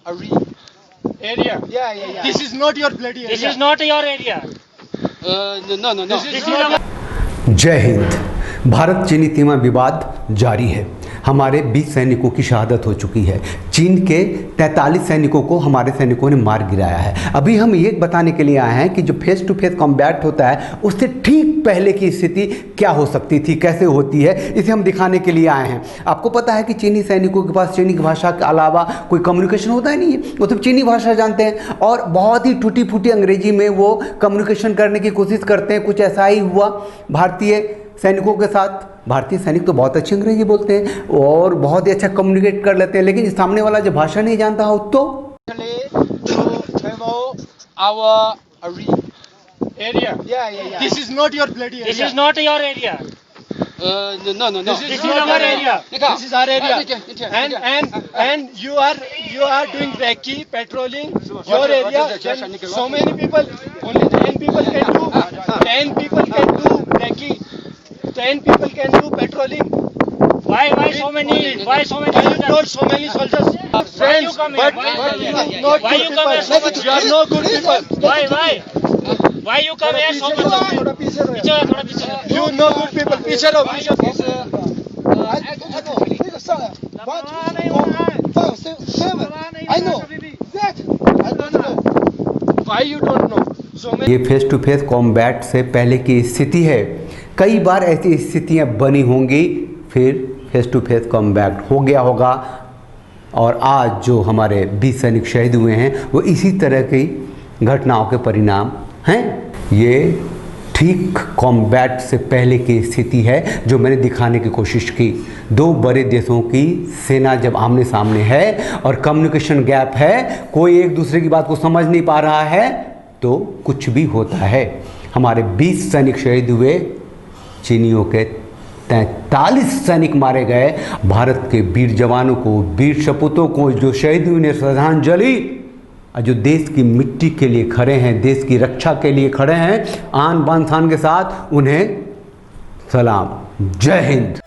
area. Yeah. This is not your bloody area. This is not your area. No. This is our. जय हिंद। भारत चीनी सीमा विवाद जारी है। हमारे 20 सैनिकों की शहादत हो चुकी है। चीन के 43 सैनिकों को हमारे सैनिकों ने मार गिराया है। अभी हम ये बताने के लिए आए हैं कि जो फेस टू फेस कॉम्बैट होता है उससे ठीक पहले की स्थिति क्या हो सकती थी, कैसे होती है, इसे हम दिखाने के लिए आए हैं। आपको पता है कि चीनी सैनिकों के पास चीनी भाषा के अलावा कोई कम्युनिकेशन होता ही नहीं है। वो सिर्फ चीनी भाषा जानते हैं और बहुत ही टूटी फूटी अंग्रेजी में वो कम्युनिकेशन करने की कोशिश करते हैं। कुछ ऐसा ही हुआ भारतीय सैनिकों के साथ। भारतीय सैनिक तो बहुत अच्छी अंग्रेजी बोलते हैं और बहुत ही अच्छा कम्युनिकेट कर लेते हैं, लेकिन सामने वाला जो भाषा नहीं जानता हो तो Our Area. yeah. This is not your bloody area. This is not your area. No. This is our area. This is our area. And you are doing recce, patrolling your area. Then so many people, only 10 people can do. 10 people can do recce. 10 people can do patrolling. Why so many? Why so many? Not so many soldiers. Why you come here? But you not Why good you come here so people. much? You are no good people. Why you come here so much? थोड़ा पीछे रहो। थोड़ा पीछे। You no good people. पीछे रहो, पीछे I know. Why you don't know? So many. ये face to face combat से पहले की स्थिति है। कई बार ऐसी स्थितियां बनी होंगी, फिर फेस टू फेस कॉम्बैट हो गया होगा और आज जो हमारे 20 सैनिक शहीद हुए हैं वो इसी तरह की घटनाओं के परिणाम हैं। ये ठीक कॉम्बैट से पहले की स्थिति है जो मैंने दिखाने की कोशिश की। दो बड़े देशों की सेना जब आमने सामने है और कम्युनिकेशन गैप है, कोई एक दूसरे की बात को समझ नहीं पा रहा है, तो कुछ भी होता है। हमारे 20 सैनिक शहीद हुए, चीनियों के 43 सैनिक मारे गए। भारत के वीर जवानों को, वीर सपूतों को जो शहीद हुए उन्हें श्रद्धांजलि। जो देश की मिट्टी के लिए खड़े हैं, देश की रक्षा के लिए खड़े हैं, आन बान शान के साथ, उन्हें सलाम। जय हिंद।